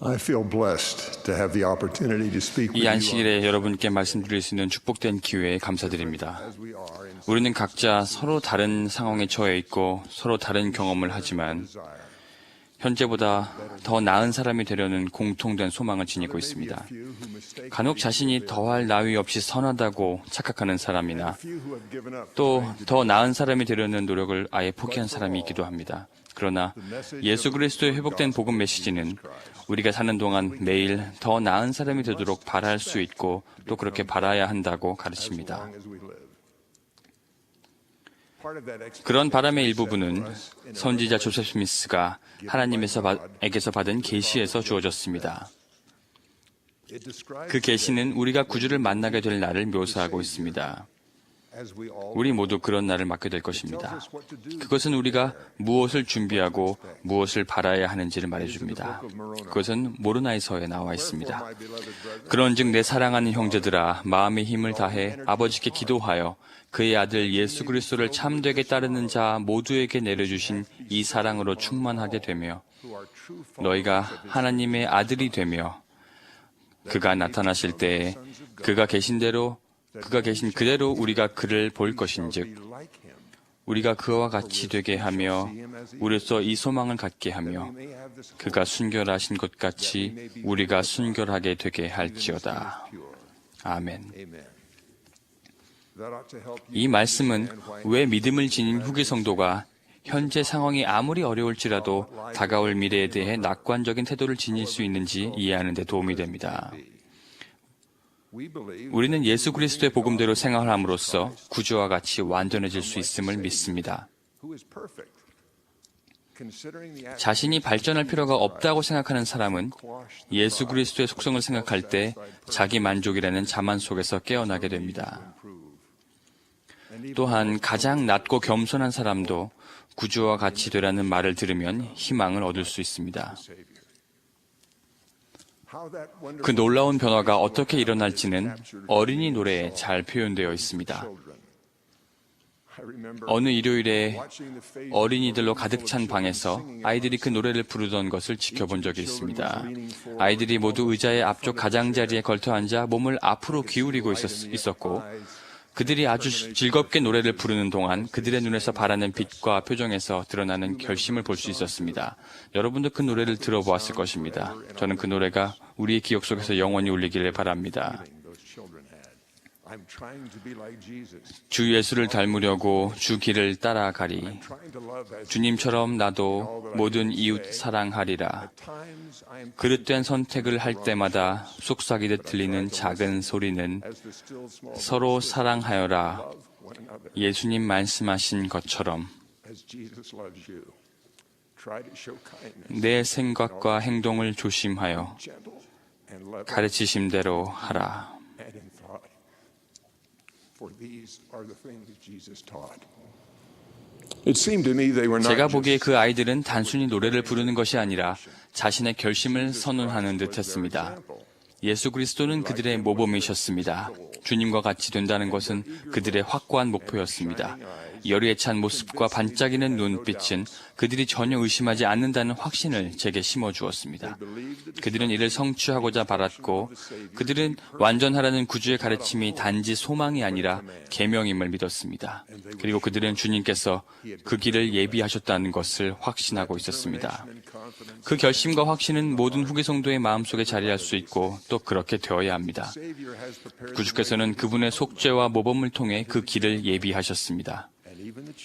I feel blessed to have the opportunity to speak with 이 you 안식일에 여러분께 말씀드릴 수 있는 축복된 기회에 감사드립니다. 우리는 각자 서로 다른 상황에 처해 있고 서로 다른 경험을 하지만 현재보다 더 나은 사람이 되려는 공통된 소망을 지니고 있습니다. 간혹 자신이 더할 나위 없이 선하다고 착각하는 사람이나 또 더 나은 사람이 되려는 노력을 아예 포기한 사람이 있기도 합니다. 그러나 예수 그리스도의 회복된 복음 메시지는 우리가 사는 동안 매일 더 나은 사람이 되도록 바랄 수 있고 또 그렇게 바라야 한다고 가르칩니다. 그런 바람의 일부분은 선지자 조셉 스미스가 하나님에게서 받은 계시에서 주어졌습니다. 그 계시는 우리가 구주를 만나게 될 날을 묘사하고 있습니다. 우리 모두 그런 날을 맞게 될 것입니다. 그것은 우리가 무엇을 준비하고 무엇을 바라야 하는지를 말해줍니다. 그것은 모르나이서에 나와 있습니다. 그런즉 내 사랑하는 형제들아 마음의 힘을 다해 아버지께 기도하여 그의 아들 예수 그리스도를 참되게 따르는 자 모두에게 내려주신 이 사랑으로 충만하게 되며 너희가 하나님의 아들이 되며 그가 나타나실 때에 그가 계신 그대로 우리가 그를 볼 것인즉 우리가 그와 같이 되게 하며 우리로서 이 소망을 갖게 하며 그가 순결하신 것 같이 우리가 순결하게 되게 할지어다. 아멘. 이 말씀은 왜 믿음을 지닌 후기 성도가 현재 상황이 아무리 어려울지라도 다가올 미래에 대해 낙관적인 태도를 지닐 수 있는지 이해하는 데 도움이 됩니다. 우리는 예수 그리스도의 복음대로 생활함으로써 구주와 같이 완전해질 수 있음을 믿습니다. 자신이 발전할 필요가 없다고 생각하는 사람은 예수 그리스도의 속성을 생각할 때 자기 만족이라는 자만 속에서 깨어나게 됩니다. 또한 가장 낮고 겸손한 사람도 구주와 같이 되라는 말을 들으면 희망을 얻을 수 있습니다. 그 놀라운 변화가 어떻게 일어날지는 어린이 노래에 잘 표현되어 있습니다. 어느 일요일에 어린이들로 가득 찬 방에서 아이들이 그 노래를 부르던 것을 지켜본 적이 있습니다. 아이들이 모두 의자의 앞쪽 가장자리에 걸터 앉아 몸을 앞으로 기울이고 있었고 그들이 아주 즐겁게 노래를 부르는 동안 그들의 눈에서 바라는 빛과 표정에서 드러나는 결심을 볼 수 있었습니다. 여러분도 그 노래를 들어보았을 것입니다. 저는 그 노래가 우리의 기억 속에서 영원히 울리기를 바랍니다. 주 예수를 닮으려고 주 길을 따라가리. 주님처럼 나도 모든 이웃 사랑하리라. 그릇된 선택을 할 때마다 속삭이듯 들리는 작은 소리는 서로 사랑하여라. 예수님 말씀하신 것처럼 내 생각과 행동을 조심하여 가르치심대로 하라. 제가 보기에 그 아이들은 단순히 노래를 부르는 것이 아니라 자신의 결심을 선언하는 듯 했습니다. 예수 그리스도는 그들의 모범이셨습니다. 주님과 같이 된다는 것은 그들의 확고한 목표였습니다. 열의에 찬 모습과 반짝이는 눈빛은 그들이 전혀 의심하지 않는다는 확신을 제게 심어주었습니다. 그들은 이를 성취하고자 바랐고 그들은 완전하라는 구주의 가르침이 단지 소망이 아니라 계명임을 믿었습니다. 그리고 그들은 주님께서 그 길을 예비하셨다는 것을 확신하고 있었습니다. 그 결심과 확신은 모든 후기 성도의 마음속에 자리할 수 있고 또 그렇게 되어야 합니다. 구주께서는 그분의 속죄와 모범을 통해 그 길을 예비하셨습니다.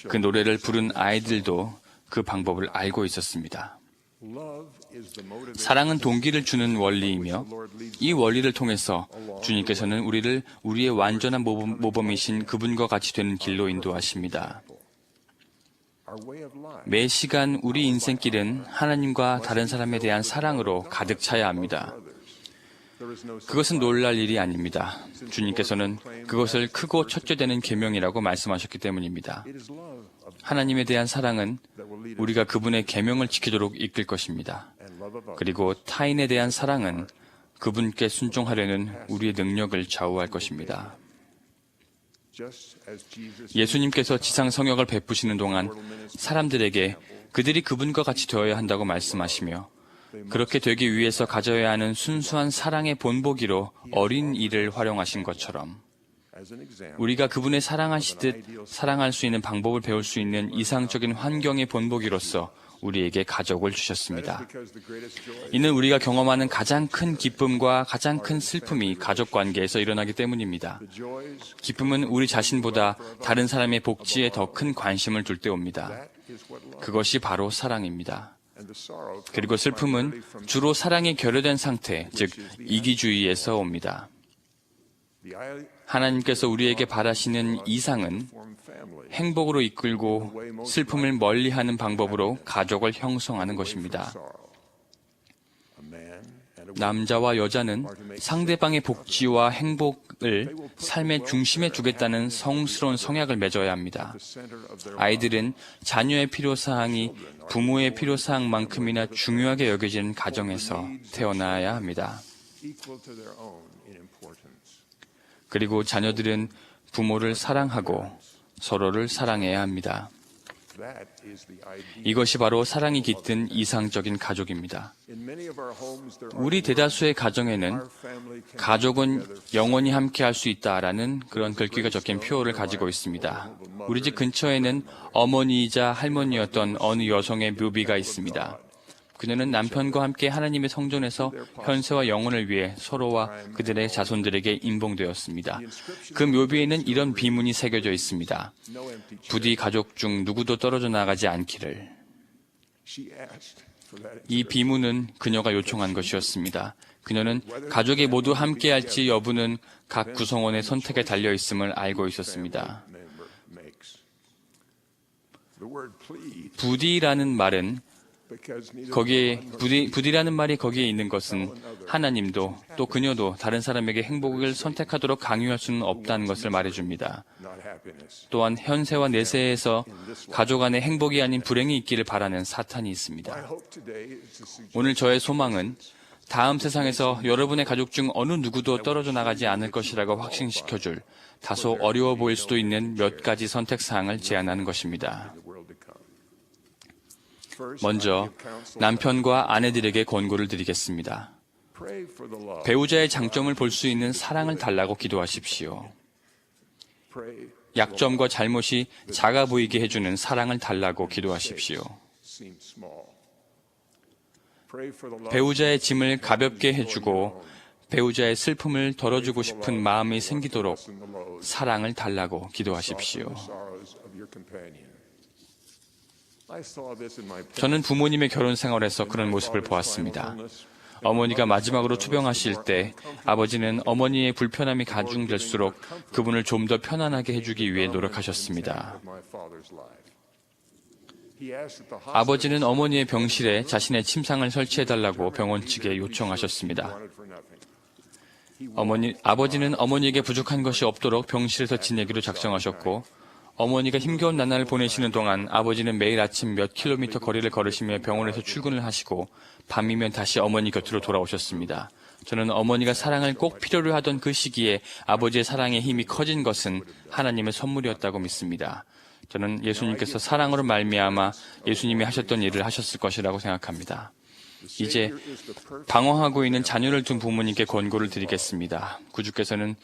그 노래를 부른 아이들도 그 방법을 알고 있었습니다. 사랑은 동기를 주는 원리이며 이 원리를 통해서 주님께서는 우리를 우리의 완전한 모범이신 그분과 같이 되는 길로 인도하십니다. 매 시간 우리 인생길은 하나님과 다른 사람에 대한 사랑으로 가득 차야 합니다. 그것은 놀랄 일이 아닙니다. 주님께서는 그것을 크고 첫째되는 계명이라고 말씀하셨기 때문입니다. 하나님에 대한 사랑은 우리가 그분의 계명을 지키도록 이끌 것입니다. 그리고 타인에 대한 사랑은 그분께 순종하려는 우리의 능력을 좌우할 것입니다. 예수님께서 지상 성역을 베푸시는 동안 사람들에게 그들이 그분과 같이 되어야 한다고 말씀하시며 그렇게 되기 위해서 가져야 하는 순수한 사랑의 본보기로 어린 이를 활용하신 것처럼 우리가 그분의 사랑하시듯 사랑할 수 있는 방법을 배울 수 있는 이상적인 환경의 본보기로서 우리에게 가족을 주셨습니다. 이는 우리가 경험하는 가장 큰 기쁨과 가장 큰 슬픔이 가족 관계에서 일어나기 때문입니다. 기쁨은 우리 자신보다 다른 사람의 복지에 더 큰 관심을 둘 때 옵니다. 그것이 바로 사랑입니다. 그리고 슬픔은 주로 사랑이 결여된 상태, 즉 이기주의에서 옵니다. 하나님께서 우리에게 바라시는 이상은 행복으로 이끌고 슬픔을 멀리하는 방법으로 가족을 형성하는 것입니다. 남자와 여자는 상대방의 복지와 행복을 삶의 중심에 두겠다는 성스러운 성약을 맺어야 합니다. 아이들은 자녀의 필요사항이 부모의 필요사항만큼이나 중요하게 여겨지는 가정에서 태어나야 합니다. 그리고 자녀들은 부모를 사랑하고 서로를 사랑해야 합니다. 이것이 바로 사랑이 깃든 이상적인 가족입니다. 우리 대다수의 가정에는 가족은 영원히 함께 할 수 있다라는 그런 글귀가 적힌 표어를 가지고 있습니다. 우리 집 근처에는 어머니이자 할머니였던 어느 여성의 묘비가 있습니다. 그녀는 남편과 함께 하나님의 성전에서 현세와 영혼을 위해 서로와 그들의 자손들에게 인봉되었습니다. 그 묘비에는 이런 비문이 새겨져 있습니다. 부디 가족 중 누구도 떨어져 나가지 않기를. 이 비문은 그녀가 요청한 것이었습니다. 그녀는 가족이 모두 함께할지 여부는 각 구성원의 선택에 달려 있음을 알고 있었습니다. 부디라는 말은 부디라는 말이 거기에 있는 것은 하나님도 또 그녀도 다른 사람에게 행복을 선택하도록 강요할 수는 없다는 것을 말해줍니다. 또한 현세와 내세에서 가족 안에 행복이 아닌 불행이 있기를 바라는 사탄이 있습니다. 오늘 저의 소망은 다음 세상에서 여러분의 가족 중 어느 누구도 떨어져 나가지 않을 것이라고 확신시켜줄 다소 어려워 보일 수도 있는 몇 가지 선택사항을 제안하는 것입니다. 먼저 남편과 아내들에게 권고를 드리겠습니다. 배우자의 장점을 볼 수 있는 사랑을 달라고 기도하십시오. 약점과 잘못이 작아 보이게 해주는 사랑을 달라고 기도하십시오. 배우자의 짐을 가볍게 해주고 배우자의 슬픔을 덜어주고 싶은 마음이 생기도록 사랑을 달라고 기도하십시오. 저는 부모님의 결혼 생활에서 그런 모습을 보았습니다. 어머니가 마지막으로 투병하실 때 아버지는 어머니의 불편함이 가중될수록 그분을 좀 더 편안하게 해주기 위해 노력하셨습니다. 아버지는 어머니의 병실에 자신의 침상을 설치해달라고 병원 측에 요청하셨습니다. 아버지는 어머니에게 부족한 것이 없도록 병실에서 지내기로 작정하셨고 어머니가 힘겨운 나날을 보내시는 동안 아버지는 매일 아침 몇 킬로미터 거리를 걸으시며 병원에서 출근을 하시고 밤이면 다시 어머니 곁으로 돌아오셨습니다. 저는 어머니가 사랑을 꼭 필요로 하던 그 시기에 아버지의 사랑의 힘이 커진 것은 하나님의 선물이었다고 믿습니다. 저는 예수님께서 사랑으로 말미암아 예수님이 하셨던 일을 하셨을 것이라고 생각합니다. 이제 방황하고 있는 자녀를 둔 부모님께 권고를 드리겠습니다. 구주께서는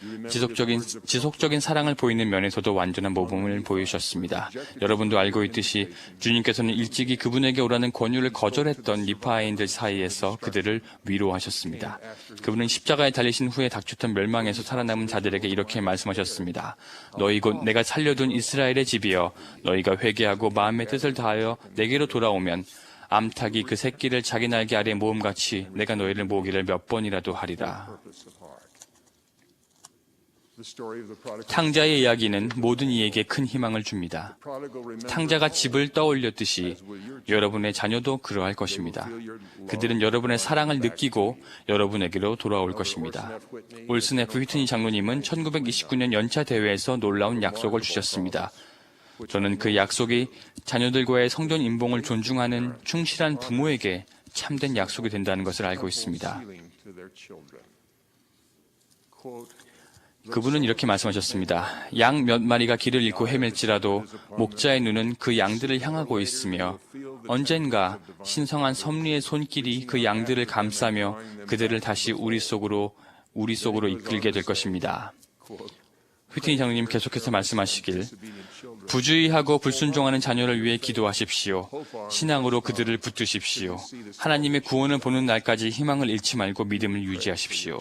지속적인 사랑을 보이는 면에서도 완전한 모범을 보이셨습니다. 여러분도 알고 있듯이 주님께서는 일찍이 그분에게 오라는 권유를 거절했던 리파아인들 사이에서 그들을 위로하셨습니다. 그분은 십자가에 달리신 후에 닥쳤던 멸망에서 살아남은 자들에게 이렇게 말씀하셨습니다. 너희 곧 내가 살려둔 이스라엘의 집이여 너희가 회개하고 마음의 뜻을 다하여 내게로 돌아오면 암탉이 그 새끼를 자기 날개 아래 모음같이 내가 너희를 모으기를 몇 번이라도 하리라. 탕자의 이야기는 모든 이에게 큰 희망을 줍니다. 탕자가 집을 떠올렸듯이 여러분의 자녀도 그러할 것입니다. 그들은 여러분의 사랑을 느끼고 여러분에게로 돌아올 것입니다. 올슨 F. 휘트니 장로님은 1929년 연차 대회에서 놀라운 약속을 주셨습니다. 저는 그 약속이 자녀들과의 성전 인봉을 존중하는 충실한 부모에게 참된 약속이 된다는 것을 알고 있습니다. 그분은 이렇게 말씀하셨습니다. 양 몇 마리가 길을 잃고 헤맬지라도 목자의 눈은 그 양들을 향하고 있으며 언젠가 신성한 섭리의 손길이 그 양들을 감싸며 그들을 다시 우리 속으로 이끌게 될 것입니다. 휘트니 장로님 계속해서 말씀하시길 부주의하고 불순종하는 자녀를 위해 기도하십시오. 신앙으로 그들을 붙드십시오. 하나님의 구원을 보는 날까지 희망을 잃지 말고 믿음을 유지하십시오.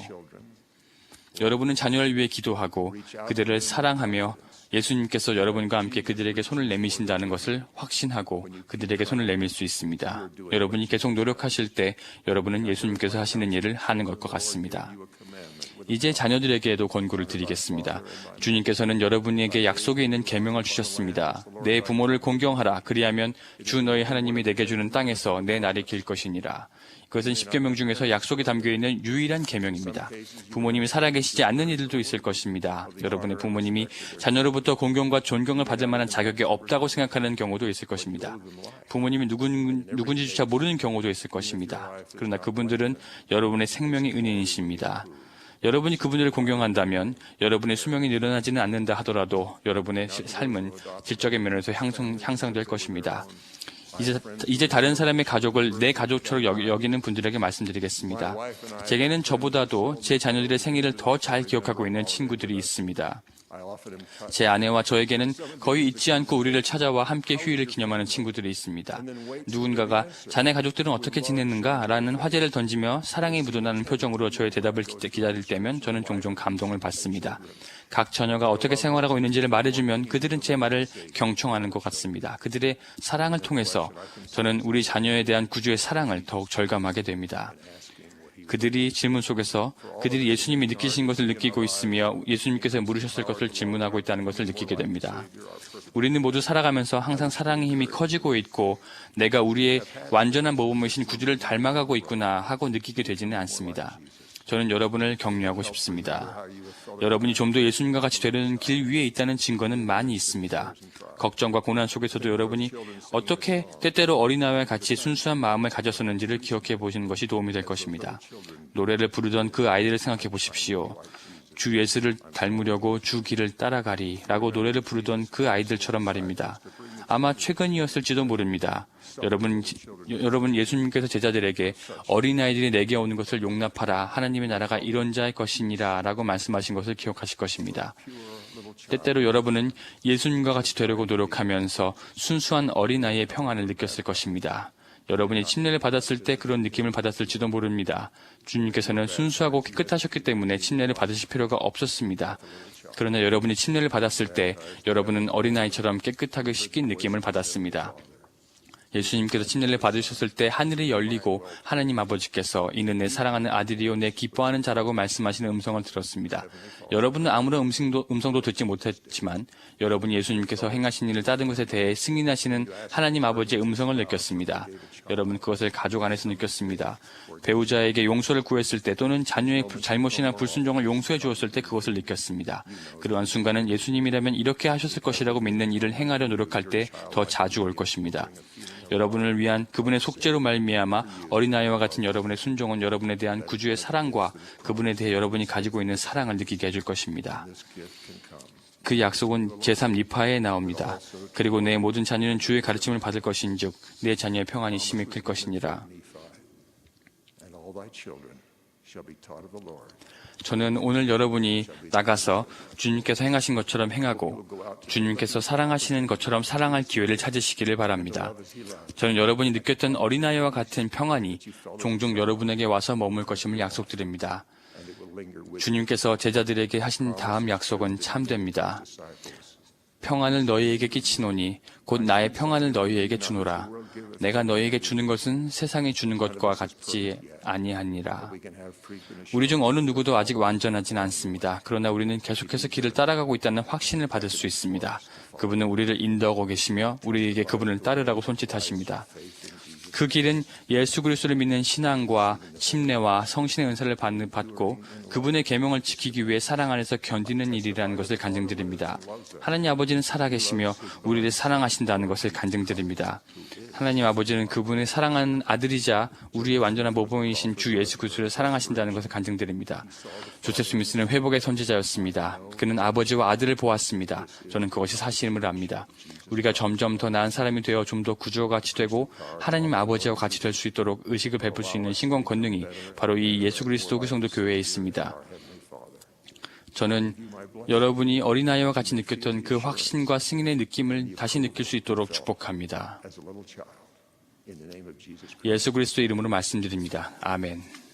여러분은 자녀를 위해 기도하고 그들을 사랑하며 예수님께서 여러분과 함께 그들에게 손을 내미신다는 것을 확신하고 그들에게 손을 내밀 수 있습니다. 여러분이 계속 노력하실 때 여러분은 예수님께서 하시는 일을 하는 것과 같습니다. 이제 자녀들에게도 권고를 드리겠습니다. 주님께서는 여러분에게 약속에 있는 계명을 주셨습니다. 내 부모를 공경하라. 그리하면 주 너희 하나님이 내게 주는 땅에서 내 날이 길 것이니라. 그것은 10계명 중에서 약속이 담겨있는 유일한 계명입니다. 부모님이 살아계시지 않는 이들도 있을 것입니다. 여러분의 부모님이 자녀로부터 공경과 존경을 받을 만한 자격이 없다고 생각하는 경우도 있을 것입니다. 부모님이 누군지조차 모르는 경우도 있을 것입니다. 그러나 그분들은 여러분의 생명의 은인이십니다. 여러분이 그분들을 공경한다면 여러분의 수명이 늘어나지는 않는다 하더라도 여러분의 삶은 질적인 면에서 향상될 것입니다. 이제 다른 사람의 가족을 내 가족처럼 여기는 분들에게 말씀드리겠습니다. 제게는 저보다도 제 자녀들의 생일을 더 잘 기억하고 있는 친구들이 있습니다. 제 아내와 저에게는 거의 잊지 않고 우리를 찾아와 함께 휴일을 기념하는 친구들이 있습니다. 누군가가 자네 가족들은 어떻게 지냈는가? 라는 화제를 던지며 사랑이 묻어나는 표정으로 저의 대답을 기다릴 때면 저는 종종 감동을 받습니다. 각 자녀가 어떻게 생활하고 있는지를 말해주면 그들은 제 말을 경청하는 것 같습니다. 그들의 사랑을 통해서 저는 우리 자녀에 대한 구주의 사랑을 더욱 절감하게 됩니다. 그들이 질문 속에서 그들이 예수님이 느끼신 것을 느끼고 있으며 예수님께서 물으셨을 것을 질문하고 있다는 것을 느끼게 됩니다. 우리는 모두 살아가면서 항상 사랑의 힘이 커지고 있고 내가 우리의 완전한 모범이신 구주를 닮아가고 있구나 하고 느끼게 되지는 않습니다. 저는 여러분을 격려하고 싶습니다. 여러분이 좀 더 예수님과 같이 되려는 길 위에 있다는 증거는 많이 있습니다. 걱정과 고난 속에서도 여러분이 어떻게 때때로 어린아이와 같이 순수한 마음을 가졌었는지를 기억해 보시는 것이 도움이 될 것입니다. 노래를 부르던 그 아이들을 생각해 보십시오. 주 예수를 닮으려고 주 길을 따라가리 라고 노래를 부르던 그 아이들처럼 말입니다. 아마 최근이었을지도 모릅니다. 여러분 예수님께서 제자들에게 어린아이들이 내게 오는 것을 용납하라. 하나님의 나라가 이런 자의 것이니라 라고 말씀하신 것을 기억하실 것입니다. 때때로 여러분은 예수님과 같이 되려고 노력하면서 순수한 어린아이의 평안을 느꼈을 것입니다. 여러분이 침례를 받았을 때 그런 느낌을 받았을지도 모릅니다. 주님께서는 순수하고 깨끗하셨기 때문에 침례를 받으실 필요가 없었습니다. 그러나 여러분이 침례를 받았을 때 여러분은 어린아이처럼 깨끗하게 씻긴 느낌을 받았습니다. 예수님께서 침례를 받으셨을 때 하늘이 열리고 하나님 아버지께서 이는 내 사랑하는 아들이요 내 기뻐하는 자라고 말씀하시는 음성을 들었습니다. 여러분은 아무런 음성도 듣지 못했지만 여러분이 예수님께서 행하신 일을 다른 것에 대해 승인하시는 하나님 아버지의 음성을 느꼈습니다. 여러분 그것을 가족 안에서 느꼈습니다. 배우자에게 용서를 구했을 때 또는 자녀의 잘못이나 불순종을 용서해 주었을 때 그것을 느꼈습니다. 그러한 순간은 예수님이라면 이렇게 하셨을 것이라고 믿는 일을 행하려 노력할 때 더 자주 올 것입니다. 여러분을 위한 그분의 속죄로 말미암아 어린아이와 같은 여러분의 순종은 여러분에 대한 구주의 사랑과 그분에 대해 여러분이 가지고 있는 사랑을 느끼게 해줄 것입니다. 그 약속은 제3니파에 나옵니다. 그리고 내 모든 자녀는 주의 가르침을 받을 것인즉 내 자녀의 평안이 심히 클 것이니라. 저는 오늘 여러분이 나가서 주님께서 행하신 것처럼 행하고 주님께서 사랑하시는 것처럼 사랑할 기회를 찾으시기를 바랍니다. 저는 여러분이 느꼈던 어린아이와 같은 평안이 종종 여러분에게 와서 머물 것임을 약속드립니다. 주님께서 제자들에게 하신 다음 약속은 참됩니다. 평안을 너희에게 끼치노니 곧 나의 평안을 너희에게 주노라. 내가 너희에게 주는 것은 세상이 주는 것과 같지 아니하니라. 우리 중 어느 누구도 아직 완전하진 않습니다. 그러나 우리는 계속해서 길을 따라가고 있다는 확신을 받을 수 있습니다. 그분은 우리를 인도하고 계시며 우리에게 그분을 따르라고 손짓하십니다. 그 길은 예수 그리스도를 믿는 신앙과 침례와 성신의 은사를 받고 그분의 계명을 지키기 위해 사랑 안에서 견디는 일이라는 것을 간증드립니다. 하나님 아버지는 살아계시며 우리를 사랑하신다는 것을 간증드립니다. 하나님 아버지는 그분의 사랑하는 아들이자 우리의 완전한 모범이신 주 예수 그리스도를 사랑하신다는 것을 간증드립니다. 조셉 스미스는 회복의 선지자였습니다. 그는 아버지와 아들을 보았습니다. 저는 그것이 사실임을 압니다. 우리가 점점 더 나은 사람이 되어 좀 더 구주와 같이 되고 하나님 아버지와 같이 될 수 있도록 의식을 베풀 수 있는 신권 권능이 바로 이 예수 그리스도 성도 교회에 있습니다. 저는 여러분이 어린아이와 같이 느꼈던 그 확신과 승인의 느낌을 다시 느낄 수 있도록 축복합니다. 예수 그리스도의 이름으로 말씀드립니다. 아멘.